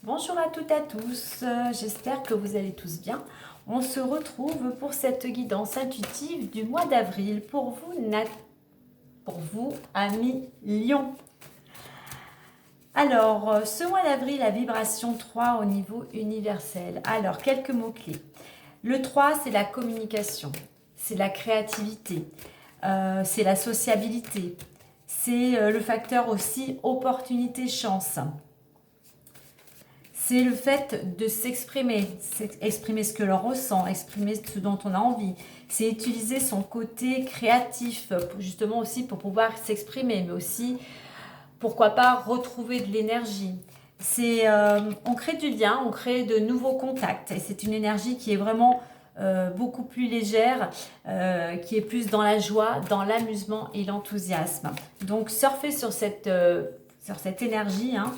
Bonjour à toutes et à tous, j'espère que vous allez tous bien. On se retrouve pour cette guidance intuitive du mois d'avril pour vous, amis Lion. Alors, ce mois d'avril, la vibration 3 au niveau universel. Alors, quelques mots-clés. Le 3, c'est la communication, c'est la créativité, c'est la sociabilité, c'est le facteur aussi opportunité-chance. C'est le fait de s'exprimer, exprimer ce que l'on ressent, exprimer ce dont on a envie. C'est utiliser son côté créatif, justement aussi pour pouvoir s'exprimer, mais aussi, pourquoi pas, retrouver de l'énergie. On crée du lien, on crée de nouveaux contacts, et c'est une énergie qui est vraiment beaucoup plus légère, qui est plus dans la joie, dans l'amusement et l'enthousiasme. Donc surfez sur cette énergie, hein.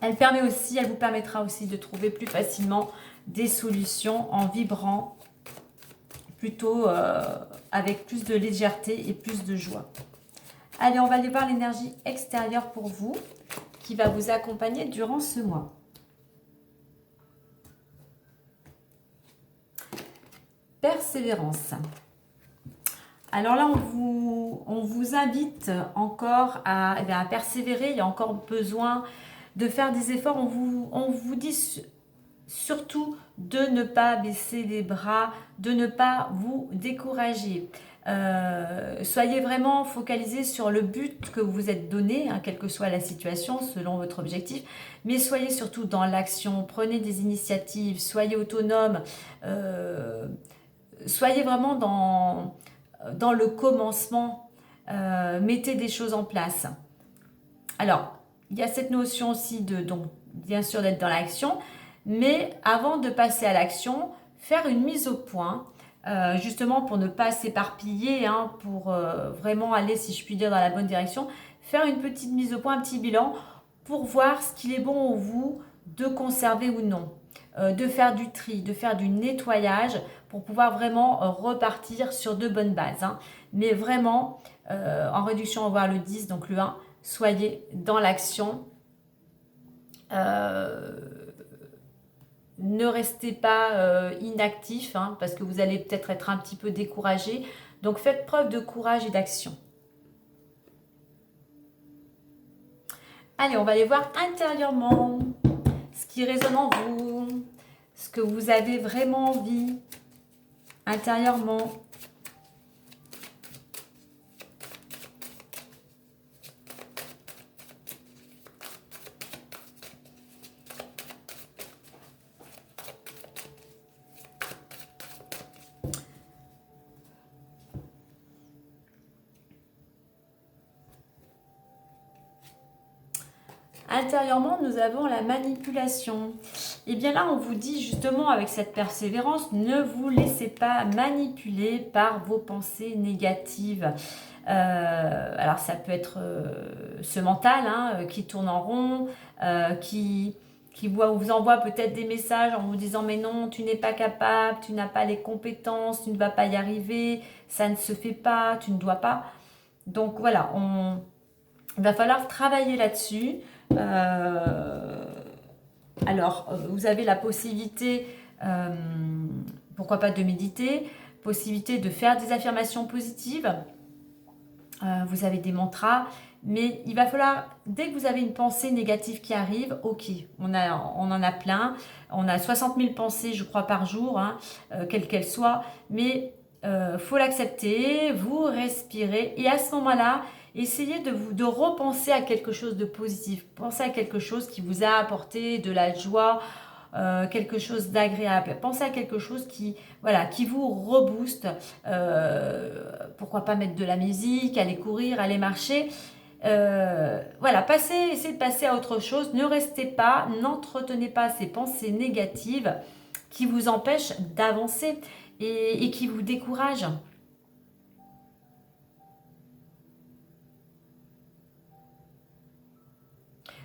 Elle vous permettra aussi de trouver plus facilement des solutions en vibrant plutôt avec plus de légèreté et plus de joie. Allez, on va aller voir l'énergie extérieure pour vous qui va vous accompagner durant ce mois. Persévérance. Alors là, on vous invite encore à persévérer. Il y a encore besoin de faire des efforts. On vous dit surtout de ne pas baisser les bras, de ne pas vous décourager. Soyez vraiment focalisés sur le but que vous vous êtes donné, hein, quelle que soit la situation, selon votre objectif. Mais soyez surtout dans l'action, prenez des initiatives, soyez autonome, soyez vraiment dans le commencement, mettez des choses en place. Alors, il y a cette notion aussi donc, bien sûr, d'être dans l'action, mais avant de passer à l'action, faire une mise au point, justement pour ne pas s'éparpiller, hein, pour vraiment aller, si je puis dire, dans la bonne direction, faire une petite mise au point, un petit bilan, pour voir ce qu'il est bon au vous de conserver ou non, de faire du tri, de faire du nettoyage, pour pouvoir vraiment repartir sur de bonnes bases, hein. Mais vraiment, en réduction, on va voir le 10, donc le 1, soyez dans l'action. Ne restez pas inactif, hein, parce que vous allez peut-être être un petit peu découragé. Donc faites preuve de courage et d'action. Allez, on va aller voir intérieurement ce qui résonne en vous, ce que vous avez vraiment envie intérieurement. Intérieurement, nous avons la manipulation. Et bien là, on vous dit justement avec cette persévérance, ne vous laissez pas manipuler par vos pensées négatives. Alors ça peut être ce mental, hein, qui tourne en rond, qui vous envoie peut-être des messages en vous disant mais non, tu n'es pas capable, tu n'as pas les compétences, tu ne vas pas y arriver, ça ne se fait pas, tu ne dois pas. Donc voilà, il va falloir travailler là-dessus. Alors, vous avez la possibilité, pourquoi pas de méditer, possibilité de faire des affirmations positives. Vous avez des mantras, mais il va falloir, dès que vous avez une pensée négative qui arrive, ok, on en a plein, on a 60 000 pensées, je crois, par jour, hein, quelles qu'elles soient, mais faut l'accepter, vous respirez, et à ce moment-là, essayez de repenser à quelque chose de positif. Pensez à quelque chose qui vous a apporté de la joie, quelque chose d'agréable. Pensez à quelque chose qui vous rebooste. Pourquoi pas mettre de la musique, aller courir, aller marcher. Essayez de passer à autre chose. Ne restez pas, n'entretenez pas ces pensées négatives qui vous empêchent d'avancer et qui vous découragent.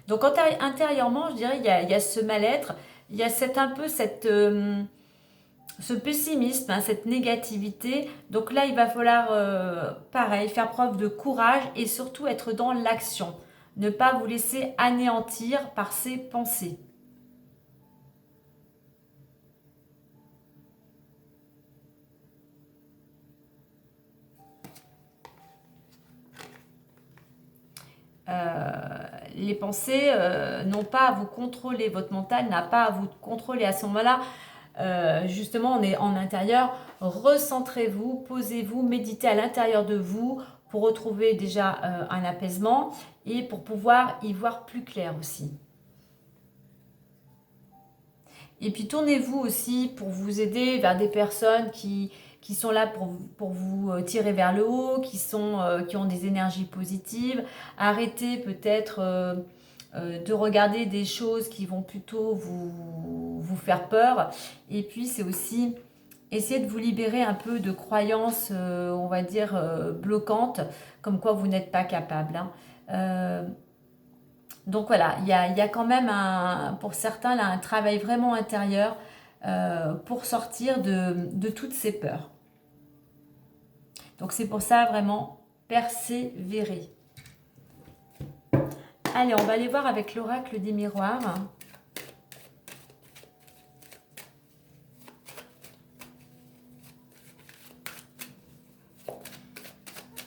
Donc intérieurement, je dirais, il y a ce mal-être, il y a ce pessimisme, hein, cette négativité. Donc là, il va falloir, pareil, faire preuve de courage et surtout être dans l'action. Ne pas vous laisser anéantir par ces pensées. Les pensées n'ont pas à vous contrôler, votre mental n'a pas à vous contrôler. À ce moment-là, justement, on est en intérieur, recentrez-vous, posez-vous, méditez à l'intérieur de vous pour retrouver déjà un apaisement et pour pouvoir y voir plus clair aussi. Et puis tournez-vous aussi pour vous aider vers des personnes qui sont là pour vous tirer vers le haut, qui ont des énergies positives. Arrêtez peut-être de regarder des choses qui vont plutôt vous faire peur. Et puis c'est aussi essayer de vous libérer un peu de croyances, on va dire, bloquantes, comme quoi vous n'êtes pas capable. Hein. Donc voilà, il y a quand même pour certains là, un travail vraiment intérieur pour sortir de toutes ces peurs. Donc c'est pour ça vraiment persévérer. Allez, on va aller voir avec l'oracle des miroirs.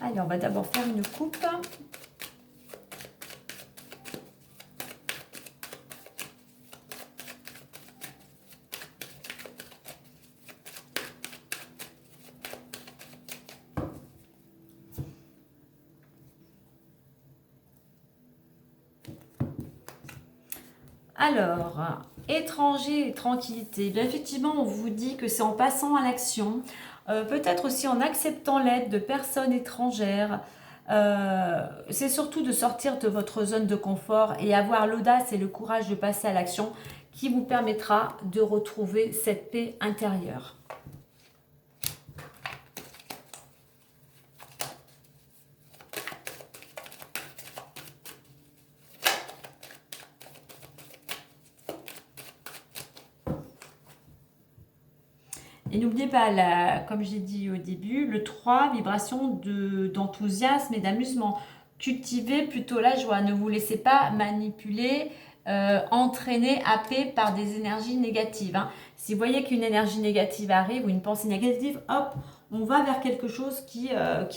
Allez, on va d'abord faire une coupe. Alors, étranger et tranquillité. Bien, effectivement, on vous dit que c'est en passant à l'action, peut-être aussi en acceptant l'aide de personnes étrangères. C'est surtout de sortir de votre zone de confort et avoir l'audace et le courage de passer à l'action qui vous permettra de retrouver cette paix intérieure. Et n'oubliez pas, comme j'ai dit au début, le 3, vibration d'enthousiasme et d'amusement. Cultivez plutôt la joie. Ne vous laissez pas manipuler, entraîner, happer par des énergies négatives. Hein. Si vous voyez qu'une énergie négative arrive ou une pensée négative, hop, on va vers quelque chose qui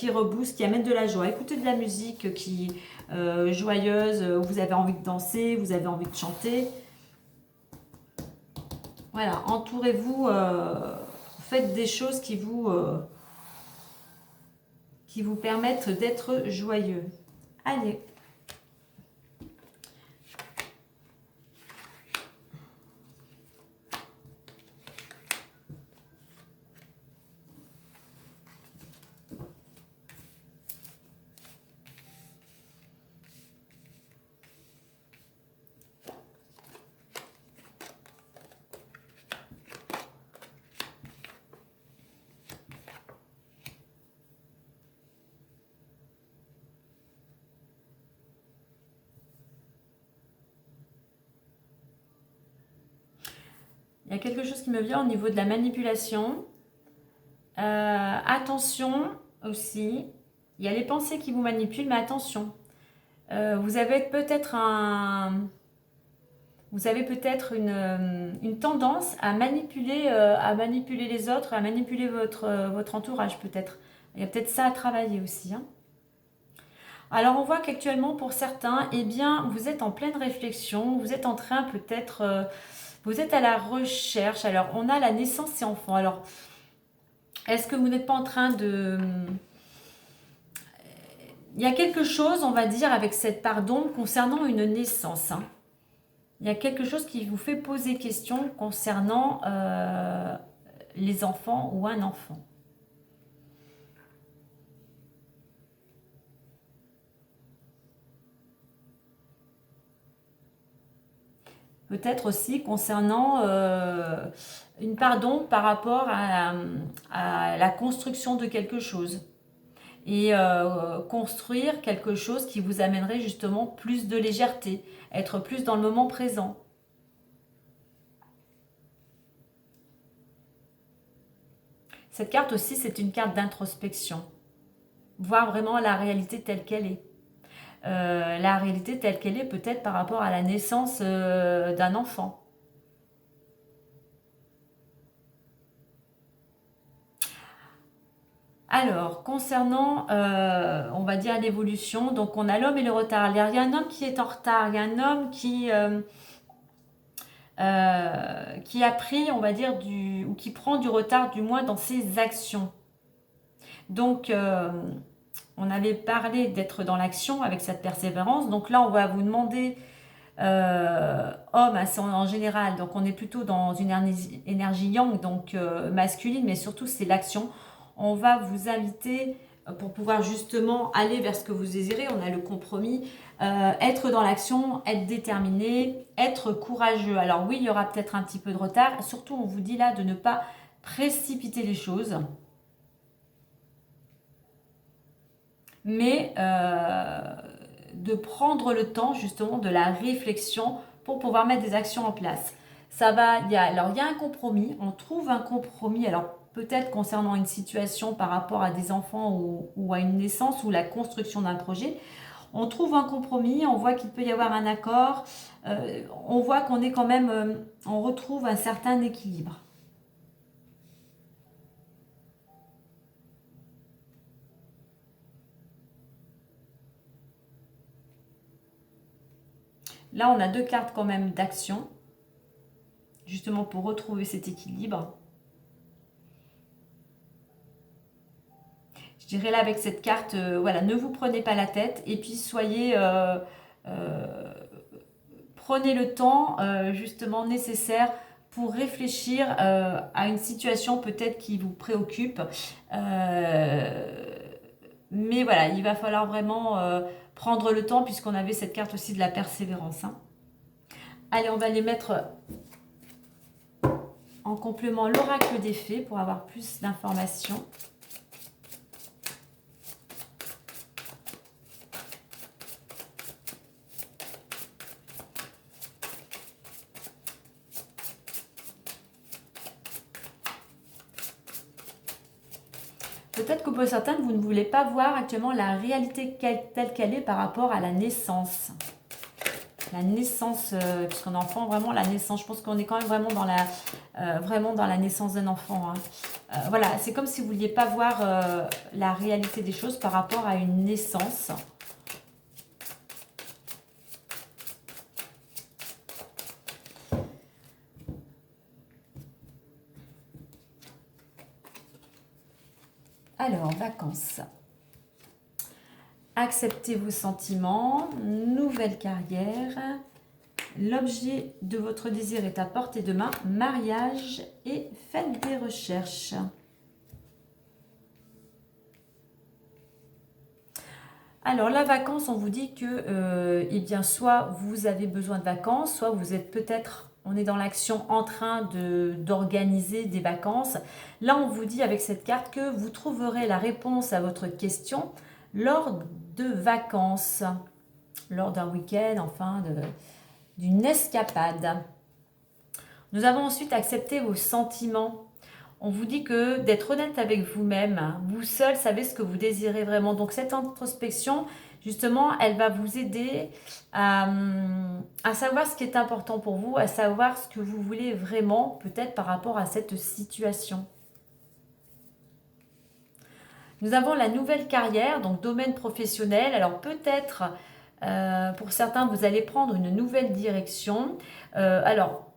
rebooste, qui amène de la joie. Écoutez de la musique joyeuse, où vous avez envie de danser, vous avez envie de chanter. Voilà, entourez-vous, faites des choses qui vous permettent d'être joyeux. Allez. Il y a quelque chose qui me vient au niveau de la manipulation. Attention aussi, il y a les pensées qui vous manipulent, mais attention. Vous avez peut-être une tendance à manipuler les autres, à manipuler votre entourage peut-être. Il y a peut-être ça à travailler aussi. Hein. Alors on voit qu'actuellement pour certains, eh bien, vous êtes en pleine réflexion, vous êtes en train peut-être, vous êtes à la recherche. Alors on a la naissance et enfant. Alors est-ce que vous n'êtes pas en train de... Il y a quelque chose, on va dire, avec cette part d'ombre concernant une naissance. Hein. Il y a quelque chose qui vous fait poser question concernant les enfants ou un enfant. Peut-être aussi concernant une part d'ombre par rapport à la construction de quelque chose. Et construire quelque chose qui vous amènerait justement plus de légèreté, être plus dans le moment présent. Cette carte aussi, c'est une carte d'introspection. Voir vraiment la réalité telle qu'elle est. la réalité telle qu'elle est, peut-être par rapport à la naissance d'un enfant. Alors, concernant, on va dire l'évolution, donc on a l'homme et le retard. Il y a un homme qui est en retard, il y a un homme qui a pris, on va dire, ou qui prend du retard, du moins dans ses actions. Donc, on avait parlé d'être dans l'action avec cette persévérance. Donc là, on va vous demander, homme en général, donc on est plutôt dans une énergie yang, donc masculine, mais surtout c'est l'action. On va vous inviter pour pouvoir justement aller vers ce que vous désirez. On a le compromis, être dans l'action, être déterminé, être courageux. Alors oui, il y aura peut-être un petit peu de retard. Surtout, on vous dit là de ne pas précipiter les choses. Mais de prendre le temps justement de la réflexion pour pouvoir mettre des actions en place. Alors il y a un compromis, on trouve un compromis, alors peut-être concernant une situation par rapport à des enfants ou à une naissance ou la construction d'un projet. On trouve un compromis, on voit qu'il peut y avoir un accord, on voit qu'on est quand même, on retrouve un certain équilibre. Là, on a deux cartes quand même d'action, justement pour retrouver cet équilibre. Je dirais là avec cette carte, voilà, ne vous prenez pas la tête et puis prenez le temps justement nécessaire pour réfléchir à une situation peut-être qui vous préoccupe. Mais voilà, il va falloir vraiment prendre le temps puisqu'on avait cette carte aussi de la persévérance. Hein. Allez, on va les mettre en complément l'oracle des fées pour avoir plus d'informations. Peut-être que pour certains, vous ne voulez pas voir actuellement la réalité telle qu'elle est par rapport à la naissance. La naissance, puisqu'on enfant, vraiment la naissance. Je pense qu'on est quand même vraiment dans la naissance d'un enfant. Hein. Voilà, c'est comme si vous ne vouliez pas voir la réalité des choses par rapport à une naissance. Alors, vacances. Acceptez vos sentiments, nouvelle carrière. L'objet de votre désir est à portée de main, mariage et faites des recherches. Alors, la vacance, on vous dit que, eh bien, soit vous avez besoin de vacances, soit vous êtes peut-être, on est dans l'action en train d'organiser des vacances. Là, on vous dit avec cette carte que vous trouverez la réponse à votre question lors de vacances, lors d'un week-end, enfin, d'une escapade. Nous avons ensuite accepté vos sentiments. On vous dit que d'être honnête avec vous-même, vous seul savez ce que vous désirez vraiment. Donc cette introspection, justement, elle va vous aider à savoir ce qui est important pour vous, à savoir ce que vous voulez vraiment, peut-être par rapport à cette situation. Nous avons la nouvelle carrière, donc domaine professionnel. Alors peut-être, pour certains, vous allez prendre une nouvelle direction. Alors,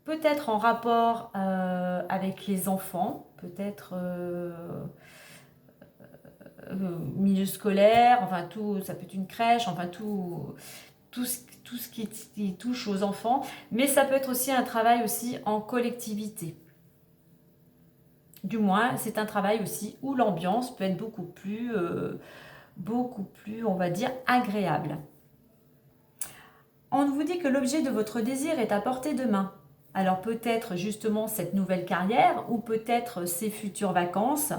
peut-être en rapport avec les enfants, peut-être milieu scolaire, enfin tout, ça peut être une crèche, enfin tout ce qui touche aux enfants, mais ça peut être aussi un travail aussi en collectivité. Du moins, c'est un travail aussi où l'ambiance peut être beaucoup plus, on va dire, agréable. On vous dit que l'objet de votre désir est à portée de main. Alors peut-être justement cette nouvelle carrière ou peut-être ces futures vacances.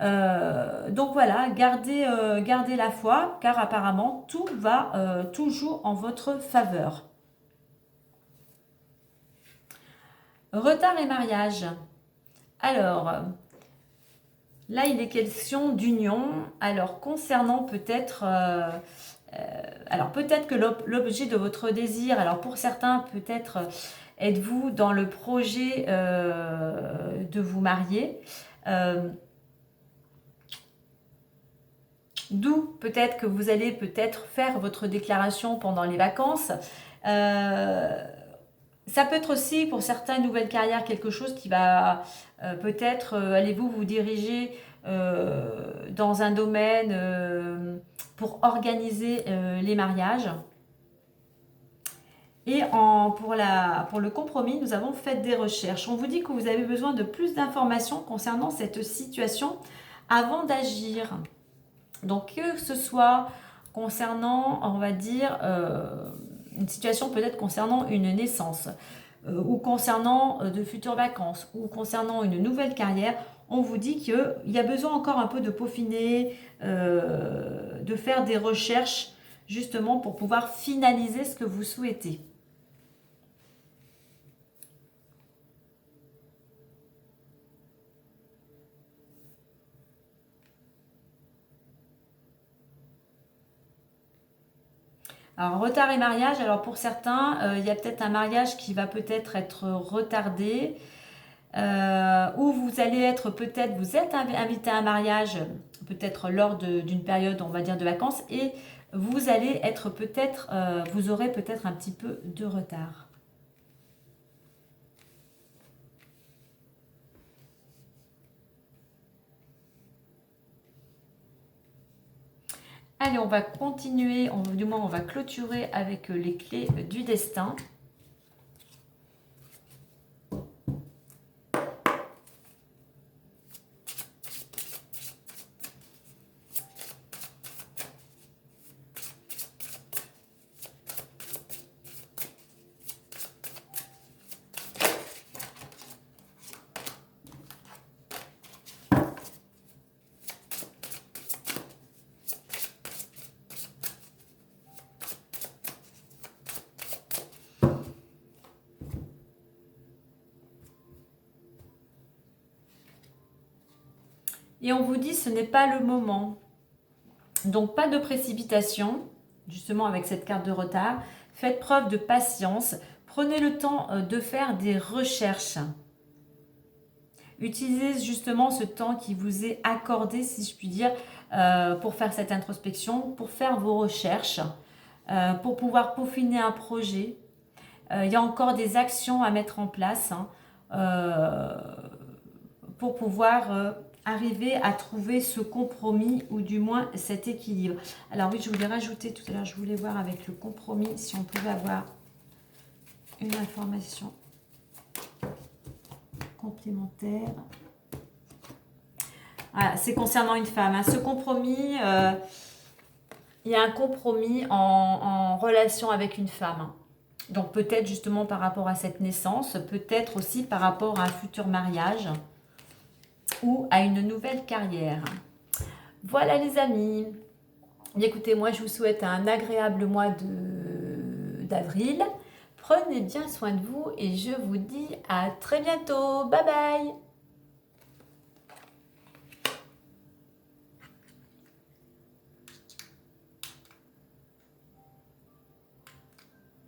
Donc voilà, gardez la foi car apparemment tout va toujours en votre faveur. Retard et mariage. Alors, là il est question d'union. Alors concernant peut-être Alors peut-être que l'objet de votre désir, alors pour certains peut-être êtes-vous dans le projet de vous marier, d'où peut-être que vous allez peut-être faire votre déclaration pendant les vacances. Ça peut être aussi pour certains une nouvelle carrière, quelque chose qui va peut-être allez-vous vous diriger dans un domaine pour organiser les mariages. Et pour le compromis, nous avons fait des recherches. On vous dit que vous avez besoin de plus d'informations concernant cette situation avant d'agir. Donc que ce soit concernant, on va dire, une situation peut-être concernant une naissance, ou concernant de futures vacances, ou concernant une nouvelle carrière, on vous dit qu'il y a besoin encore un peu de peaufiner, de faire des recherches justement pour pouvoir finaliser ce que vous souhaitez. Alors, retard et mariage, alors pour certains, il y a peut-être un mariage qui va peut-être être retardé, ou vous allez être peut-être, vous êtes invité à un mariage, peut-être lors d'une période, on va dire, de vacances, et vous allez être peut-être, vous aurez peut-être un petit peu de retard. Allez, on va continuer, du moins on va clôturer avec les clés du destin. Et on vous dit ce n'est pas le moment. Donc pas de précipitation, justement avec cette carte de retard. Faites preuve de patience. Prenez le temps de faire des recherches. Utilisez justement ce temps qui vous est accordé, si je puis dire, pour faire cette introspection, pour faire vos recherches, pour pouvoir peaufiner un projet. Il y a encore des actions à mettre en place pour pouvoir arriver à trouver ce compromis ou du moins cet équilibre. Alors oui, je voulais rajouter tout à l'heure, je voulais voir avec le compromis si on pouvait avoir une information complémentaire. Voilà, c'est concernant une femme. Hein. Ce compromis, il y a un compromis en relation avec une femme. Hein. Donc peut-être justement par rapport à cette naissance, peut-être aussi par rapport à un futur mariage ou à une nouvelle carrière. Voilà les amis. Écoutez, moi je vous souhaite un agréable mois d'avril. Prenez bien soin de vous et je vous dis à très bientôt. Bye bye.